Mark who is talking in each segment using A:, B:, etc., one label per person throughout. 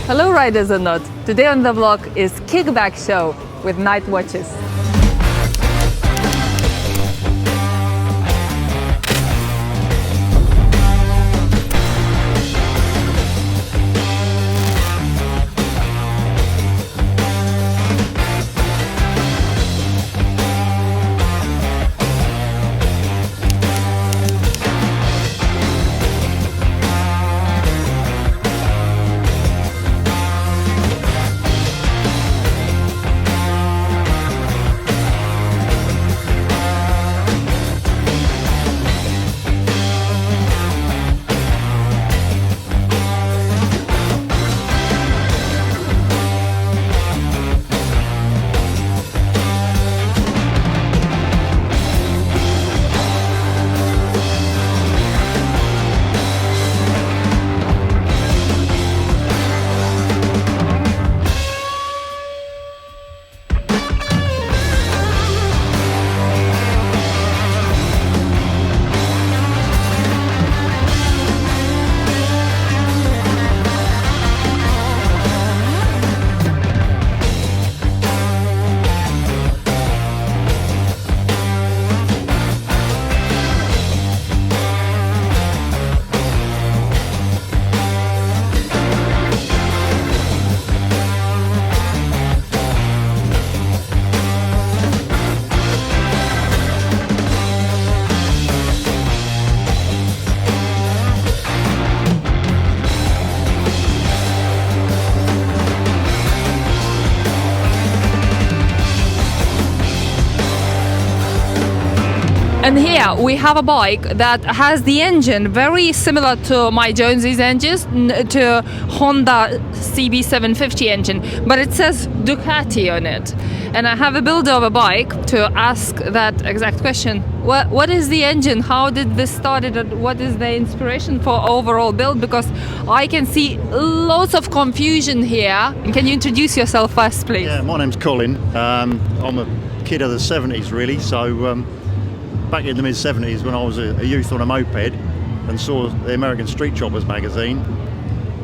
A: Hello riders or not, today on the vlog is Kickback Show with Night Watches. And here we have a bike that has the engine very similar to my Jonesy's engines, to Honda CB750 engine, but it says Ducati on it. And I have a builder of a bike to ask that exact question. What is the engine? How did this started? And what is the inspiration for overall build? Because I can see lots of confusion here. Can you introduce yourself first, please?
B: Yeah, my name's Colin. I'm a kid of the 70s, really. So back in the mid-70s, when I was a youth on a moped and saw the American Street Choppers magazine,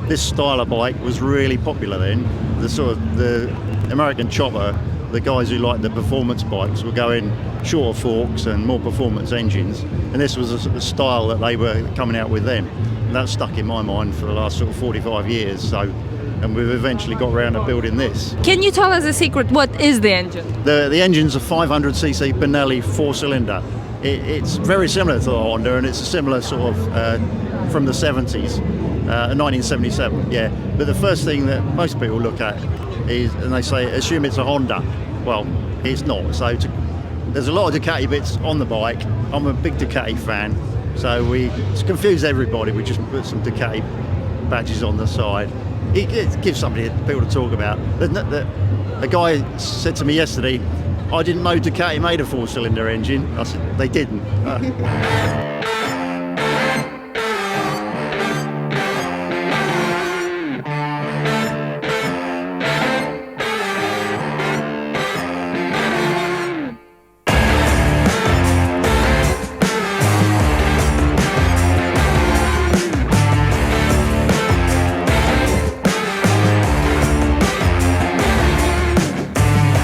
B: this style of bike was really popular then. The American chopper, the guys who liked the performance bikes were going shorter forks and more performance engines, and this was a style that they were coming out with then. And that stuck in my mind for the last sort of 45 years. And we've eventually got around to building this.
A: Can you tell us a secret? What is the engine?
B: The engine's a 500cc Benelli 4-cylinder. It's very similar to the Honda, and it's a similar sort of from the 70s, 1977. Yeah, but the first thing that most people look at is, and they say, assume it's a Honda. Well, it's not. So there's a lot of Ducati bits on the bike. I'm a big Ducati fan, so to confuse everybody, we just put some Ducati badges on the side. It gives people to talk about. A guy said to me yesterday, I didn't know Ducati made a 4-cylinder engine. I said, they didn't.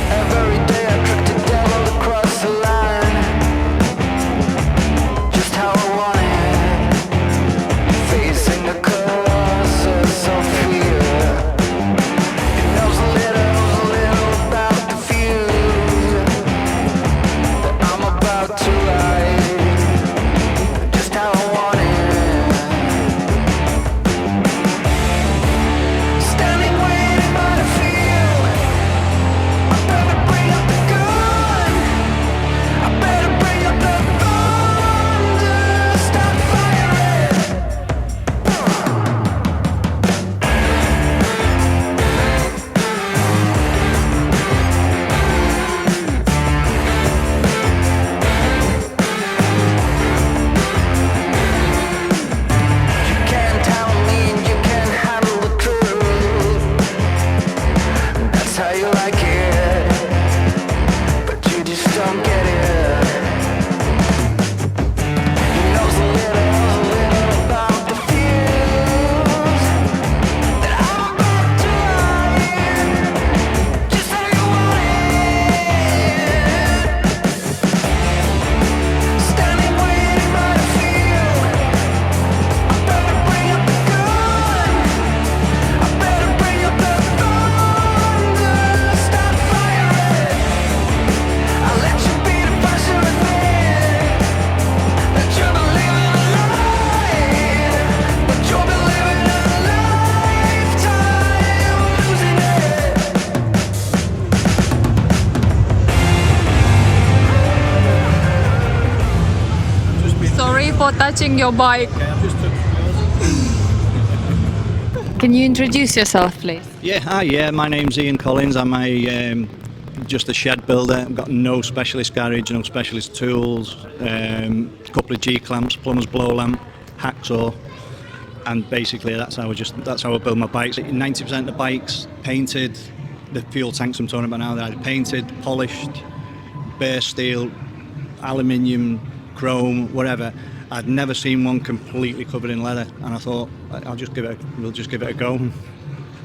C: Every day I trick the devil to cross the line. Just
A: touching your bike. Can you introduce yourself, please?
C: Yeah, hi, yeah, my name's Ian Collins. I'm just a shed builder. I've got no specialist garage, no specialist tools, a couple of G-clamps, plumber's blow lamp, hacksaw, and basically that's how I build my bikes. 90% of the bikes painted, the fuel tanks I'm talking about now, they're either painted, polished, bare steel, aluminium, chrome, whatever. I'd never seen one completely covered in leather, and I thought we'll just give it a go. And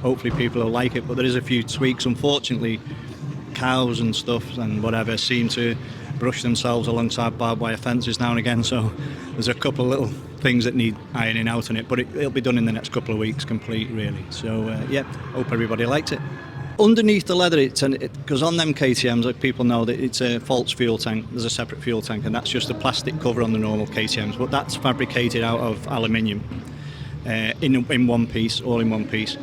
C: hopefully people will like it, but there is a few tweaks. Unfortunately, cows and stuff and whatever seem to brush themselves alongside barbed wire fences now and again, so there's a couple of little things that need ironing out in it, but it'll be done in the next couple of weeks complete, really. So yeah, hope everybody likes it. Underneath the leather, because on them KTMs, like people know that it's a false fuel tank. There's a separate fuel tank, and that's just a plastic cover on the normal KTMs. But that's fabricated out of aluminium, in one piece, all in one piece.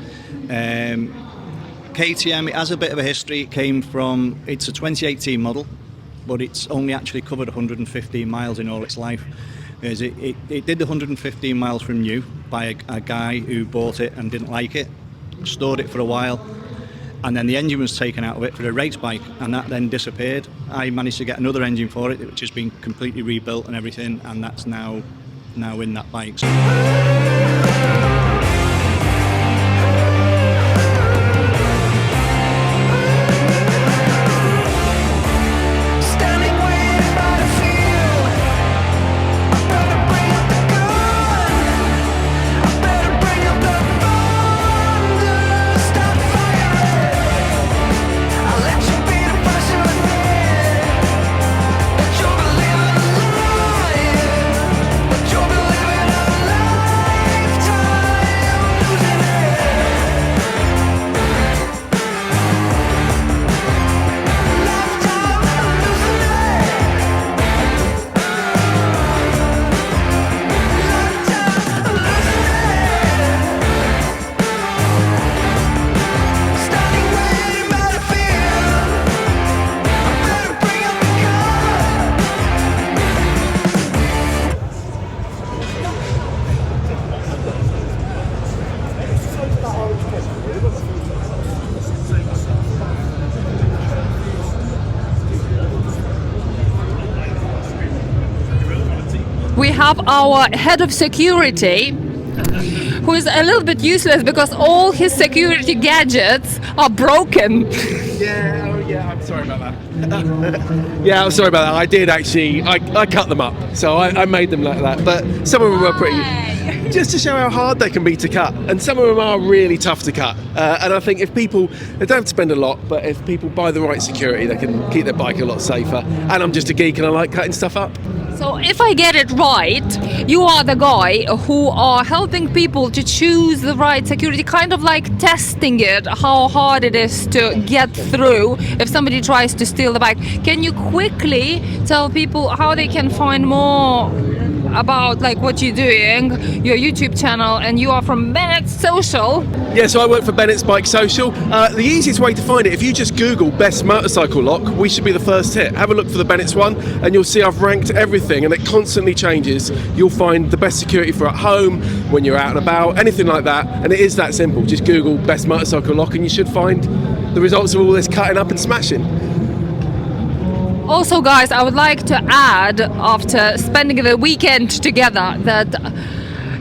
C: KTM, it has a bit of a history. It's a 2018 model, but it's only actually covered 115 miles in all its life. It did the 115 miles from new by a guy who bought it and didn't like it, stored it for a while. And then the engine was taken out of it for a race bike, and that then disappeared. I managed to get another engine for it, which has been completely rebuilt and everything, and that's now in that bike.
A: We have our head of security, who is a little bit useless because all his security gadgets are broken.
D: Yeah, I'm sorry about that. Yeah, I'm sorry about that. I did actually, I cut them up, so I made them like that. But some of them were pretty, just to show how hard they can be to cut. And some of them are really tough to cut. And I think if people, they don't have to spend a lot, but if people buy the right security, they can keep their bike a lot safer. And I'm just a geek and I like cutting stuff up.
A: So if I get it right, you are the guy who are helping people to choose the right security, kind of like testing it, how hard it is to get through if somebody tries to steal the bike. Can you quickly tell people how they can find more about like what you're doing, your YouTube channel, and you are from Bennett Social?
D: Yeah, so I work for Bennett's Bike Social. The easiest way to find it, if you just Google best motorcycle lock, we should be the first hit. Have a look for the Bennett's one, and you'll see I've ranked everything, and it constantly changes. You'll find the best security for at home, when you're out and about, anything like that, and it is that simple. Just Google best motorcycle lock, and you should find the results of all this cutting up and smashing.
A: Also, guys, I would like to add, after spending the weekend together, that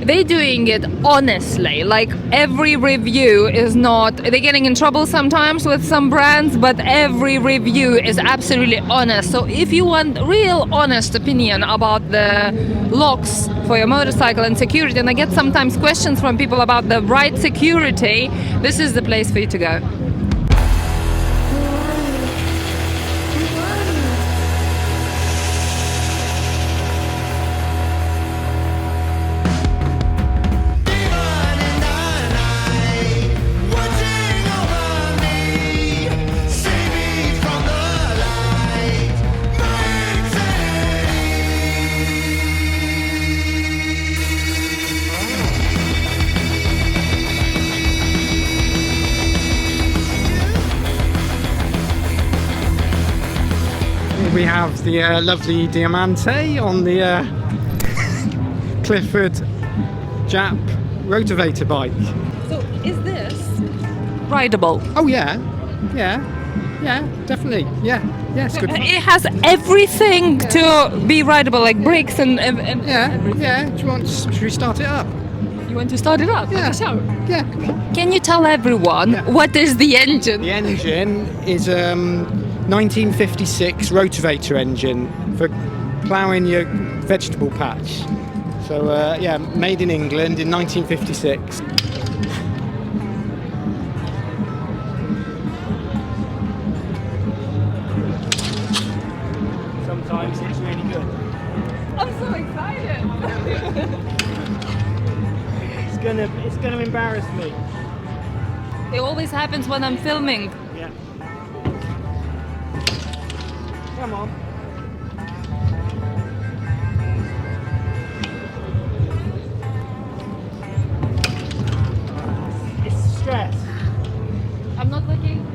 A: they're doing it honestly. Like, every review is not, they're getting in trouble sometimes with some brands, but every review is absolutely honest. So if you want real honest opinion about the locks for your motorcycle and security, and I get sometimes questions from people about the right security, this is the place for you to go.
E: We have the lovely Diamante on the Clifford Jap rotavator bike.
A: So is this rideable?
E: Oh yeah, definitely. Yeah, it's good fun.
A: It has everything to be rideable, like brakes and
E: Yeah. Should we start it up?
A: You want to start it up?
E: Yeah.
A: Show.
E: Yeah.
A: Can you tell everyone what is the engine?
E: The engine is 1956 rotavator engine for ploughing your vegetable patch. So made in England in 1956. Sometimes it's really good.
A: I'm so excited.
E: It's gonna embarrass me.
A: It always happens when I'm filming.
E: Yeah. Come on. It's stress.
A: I'm not looking.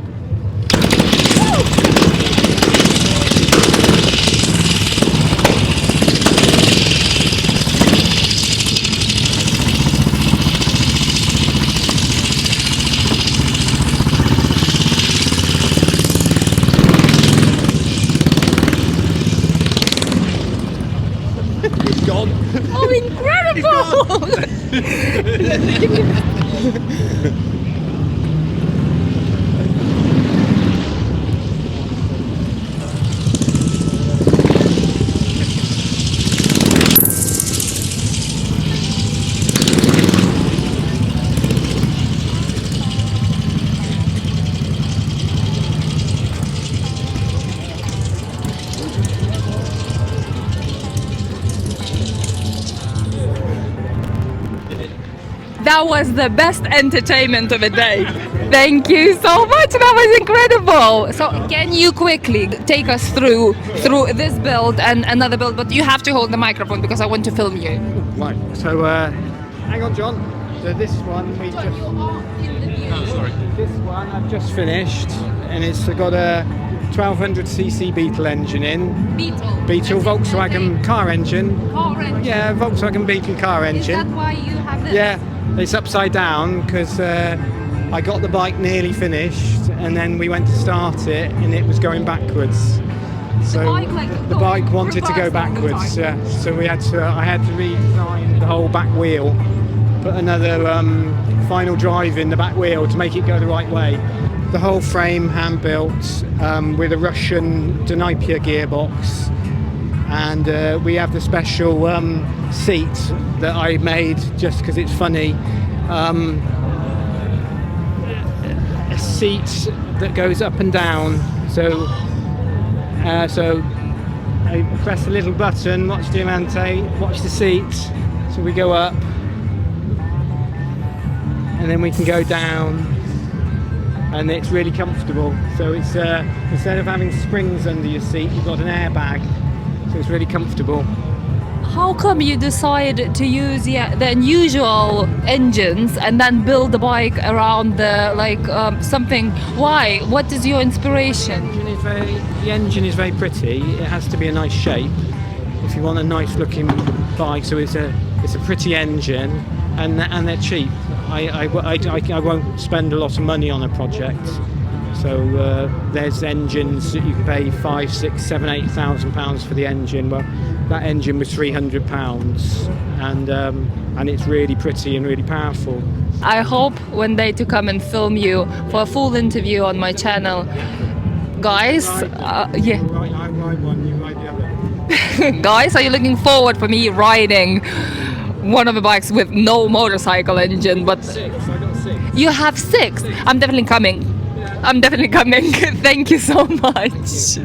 E: It's gone.
A: Oh, incredible! That was the best entertainment of the day. Thank you so much. That was incredible. So, can you quickly take us through this build and another build? But you have to hold the microphone because I want to film you.
E: Right. So hang on, John. So this one we just. This one I've just finished, and it's got a 1200cc Beetle engine in. Beetle Volkswagen car engine.
A: Car engine.
E: Yeah, Volkswagen Beetle car
A: Is
E: engine.
A: that why you have this?
E: Yeah, it's upside down because I got the bike nearly finished, and then we went to start it, and it was going backwards. So the bike wanted to go backwards. Yeah, so I had to redesign the whole back wheel, put another final drive in the back wheel to make it go the right way. The whole frame hand built with a Russian Dnipro gearbox, and we have the special seat that I made just because it's funny. A seat that goes up and down. So I press a little button, watch Diamante, watch the seat. So we go up, and then we can go down, and it's really comfortable. So it's instead of having springs under your seat, you've got an airbag. So it's really comfortable.
A: How come you decided to use the unusual engines and then build the bike around the something? Why? What is your inspiration?
E: The engine is very pretty. It has to be a nice shape if you want a nice looking bike. So it's a pretty engine, and they're cheap. I won't spend a lot of money on a project. So there's engines that you can pay £5,000, £6,000, £7,000, £8,000 for the engine. Well, that engine was £300, and it's really pretty and really powerful.
A: I hope one day to come and film you for a full interview on my channel. Guys, yeah.
E: Right, I ride one, you ride the other.
A: Guys, are you looking forward for me riding one of the bikes with no motorcycle engine? But
E: 6, I got 6.
A: you have 6. I'm definitely coming. I'm definitely coming. Thank you so much.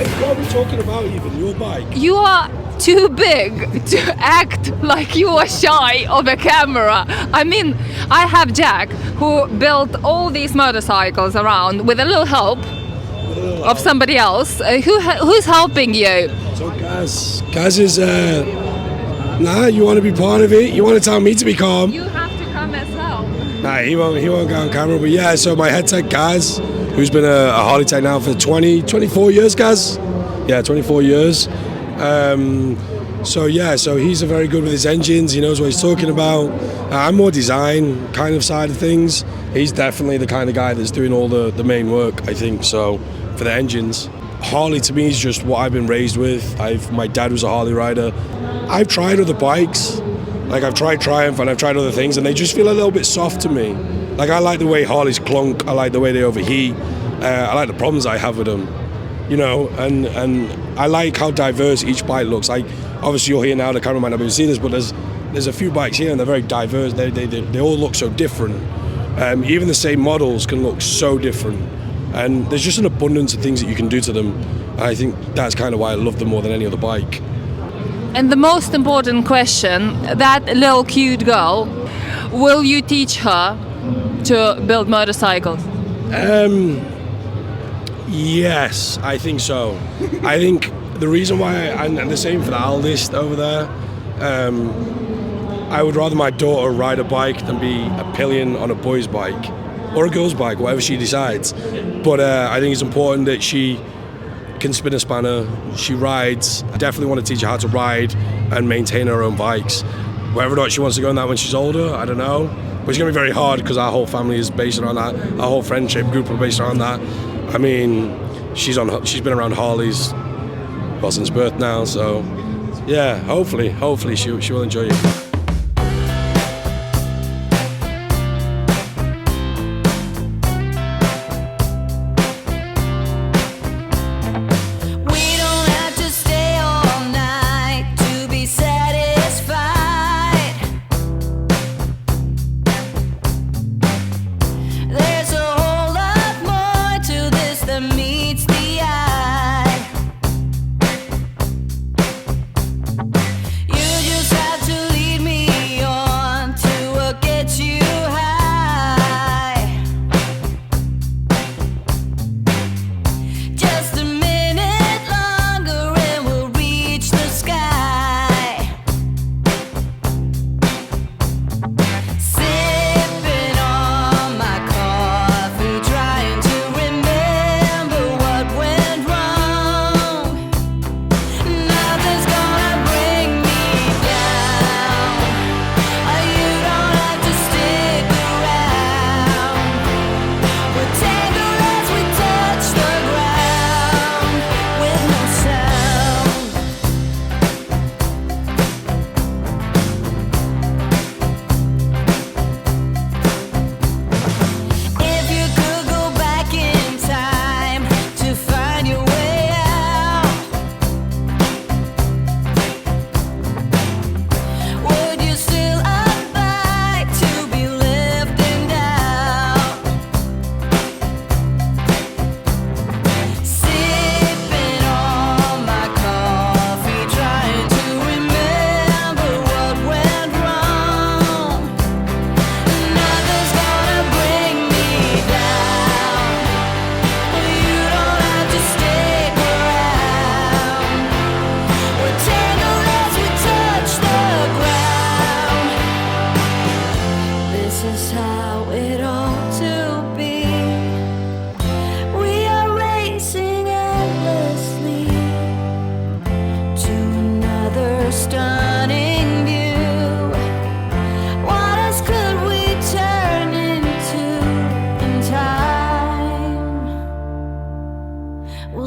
F: What are we talking about even? Your bike?
A: You are too big to act like you are shy of a camera. I mean, I have Jack, who built all these motorcycles around with a little help of somebody else. Who's helping you?
F: So Gaz is, nah, you want to be part of it? You want to tell me to be calm?
A: You have to come as well.
F: Nah, he won't go on camera, but yeah, so my head tech Gaz, who's been a Harley tech now for 24 years, Gaz? Yeah, 24 years. So he's very good with his engines, he knows what he's talking about. I'm more design kind of side of things. He's definitely the kind of guy that's doing all the main work, I think, so for the engines. Harley to me is just what I've been raised with. My dad was a Harley rider. I've tried other bikes, like I've tried Triumph and I've tried other things, and they just feel a little bit soft to me. Like I like the way Harleys clunk, I like the way they overheat, I like the problems I have with them, you know, and I like how diverse each bike looks. Like obviously you're here now, the camera might not be able to see this, but there's a few bikes here and they're very diverse. They all look so different. Even the same models can look so different, and there's just an abundance of things that you can do to them. And I think that's kind of why I love them more than any other bike.
A: And the most important question, that little cute girl, will you teach her to build motorcycles?
F: Yes, I think so. I think the reason why, and the same for the eldest over there, I would rather my daughter ride a bike than be a pillion on a boy's bike or a girl's bike, whatever she decides. But I think it's important that she can spin a spanner, she rides. I definitely want to teach her how to ride and maintain her own bikes. Whether or not she wants to go on that when she's older, I don't know. But it's going to be very hard because our whole family is based around that. Our whole friendship group are based around that. I mean, she's been around Harleys since birth now, so yeah, hopefully she will enjoy it.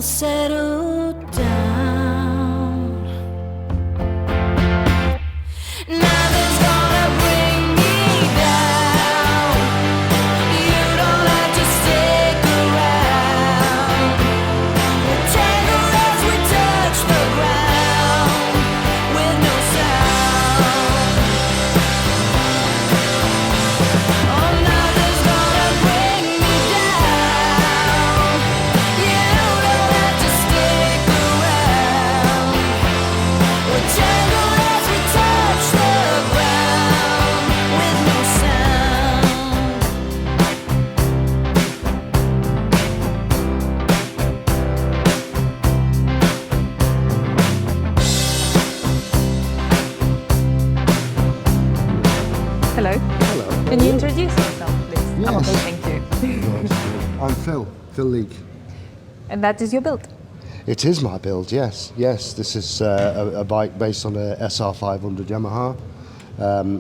G: Stay Phil League.
A: And that is your build?
G: It is my build, yes. Yes, this is a bike based on a SR500 Yamaha.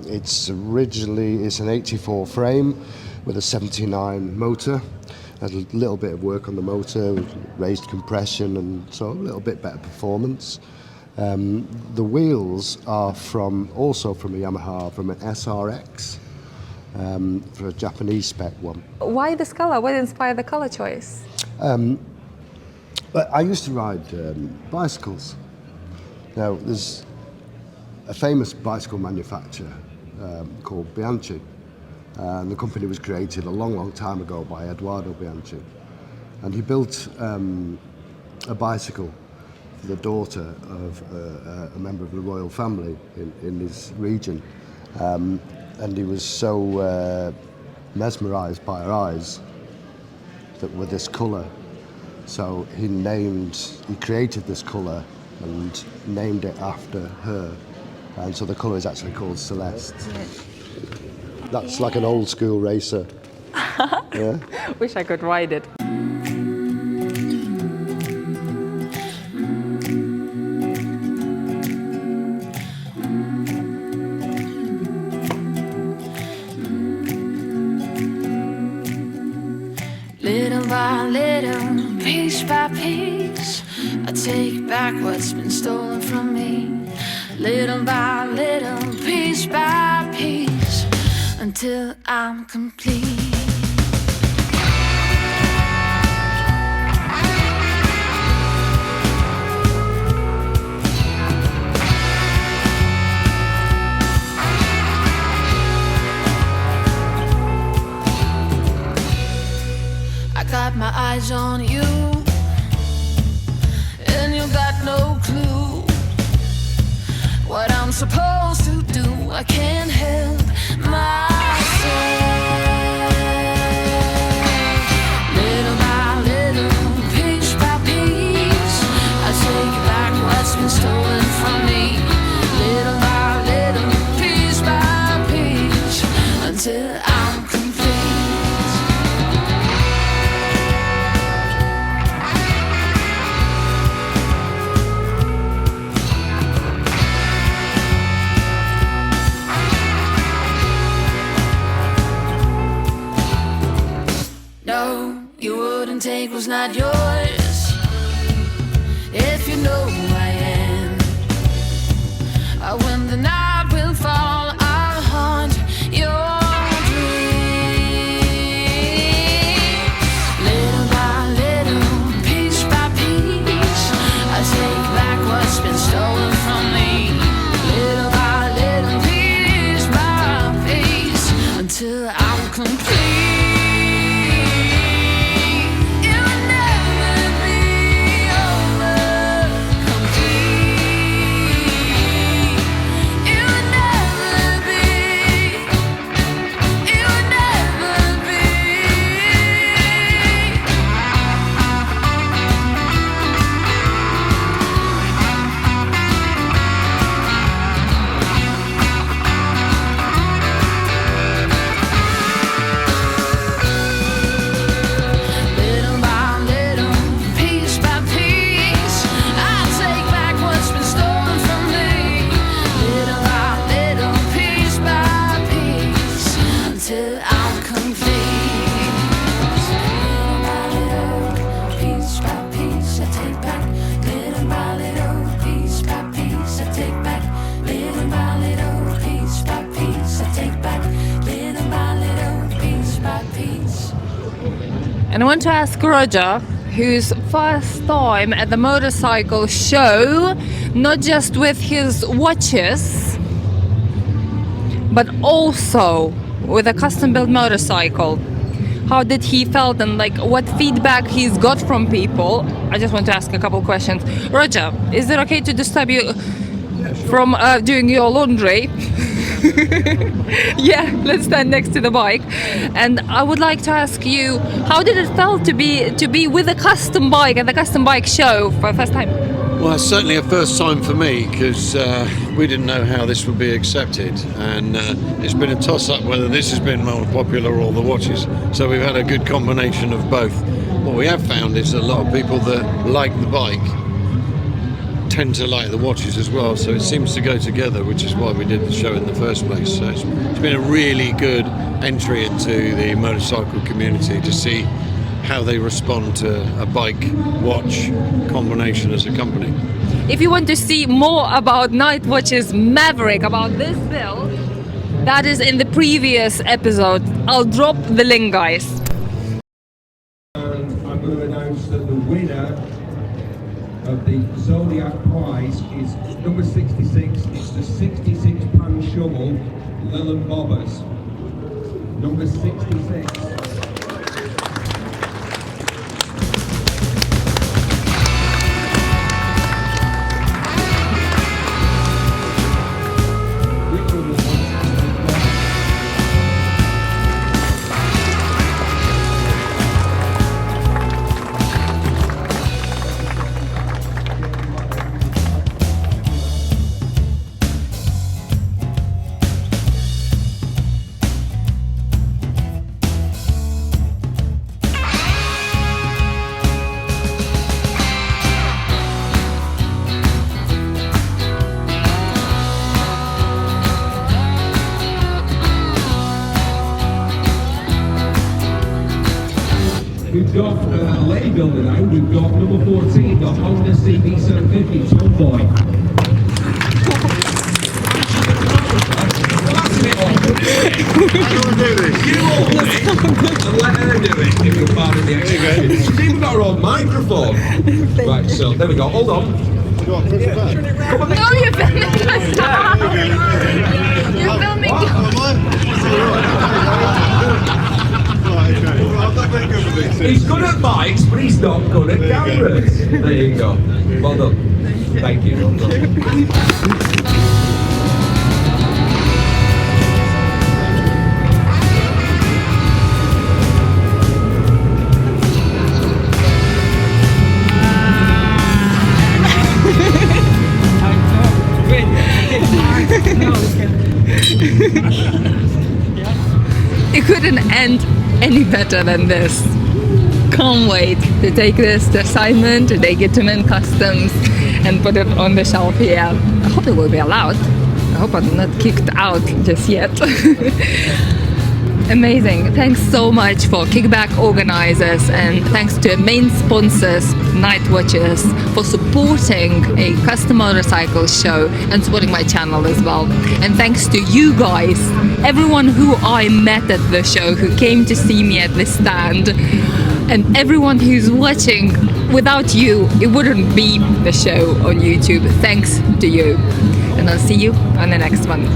G: It's an 84 frame with a 79 motor. Had a little bit of work on the motor, raised compression, and so a little bit better performance. The wheels are also from a Yamaha, from an SRX, for a Japanese spec one.
A: Why this color? What inspired the color choice?
G: But I used to ride bicycles. Now, there's a famous bicycle manufacturer called Bianchi. And the company was created a long, long time ago by Edoardo Bianchi. And he built a bicycle for the daughter of a member of the royal family in his region. And he was so mesmerised by her eyes that were this colour. So he created this colour and named it after her. And so the colour is actually called Celeste. That's like an old school racer. Yeah.
A: Wish I could ride it.
H: Little by little, piece by piece, I take back what's been stolen from me. Little by little, piece by piece, until I'm complete. I got my eyes on you, and you got no clue what I'm supposed to do. I can't help myself. Little by little, piece by piece, I take back what's been stolen from me. Little by little, piece by piece, until I'm complete. No, you wouldn't take what's not yours. If you know who I am, when the night will fall, I'll haunt your dreams. Little by little, piece by piece, I take back what's been stolen from me. Little by little, piece by piece, until I'm complete.
A: And I want to ask Roger, whose first time at the motorcycle show, not just with his watches, but also with a custom-built motorcycle. How did he felt and like what feedback he's got from people? I just want to ask a couple questions. Roger, is it okay to disturb you from doing your laundry? Yeah, let's stand next to the bike. And I would like to ask you, how did it feel to be with a custom bike at the custom bike show for the first time?
I: Well, it's certainly a first time for me because we didn't know how this would be accepted, and it's been a toss-up whether this has been more popular or the watches. So we've had a good combination of both. what we have found is a lot of people that like the bike tend to like the watches as well, so it seems to go together, which is why we did the show in the first place. So it's been a really good entry into the motorcycle community to see how they respond to a bike watch combination as a company.
A: If you want to see more about Night Watches Maverick, about this build, that is in the previous episode. I'll drop the link, guys.
J: And I'm going to announce that the winner of the Zodiac Prize is number 66. It's the 66 Pan Shovel Lillen Bobbers. Number 66. We've got a lady builder now. We've got number 14, the Honda CB750 Tomboy. You hold it and let her do it if you're part of the experience. She's even got her own microphone. Right, so there we go. Hold on.
A: No, you're filming yourself. You're filming.
J: He's good at mics, but he's not good at cameras. There you go. Well done. Thank you. Well done.
A: It couldn't end any better than this. Can't wait to take this to assignment, to take it to Mint Customs and put it on the shelf here. I hope it will be allowed. I hope I'm not kicked out just yet. Amazing. Thanks so much for Kickback organizers, and thanks to main sponsors, Night Watches, for supporting a custom motorcycle show and supporting my channel as well. And thanks to you guys, everyone who I met at the show, who came to see me at the stand, and everyone who's watching. Without you, it wouldn't be the show on YouTube. Thanks to you. And I'll see you on the next one.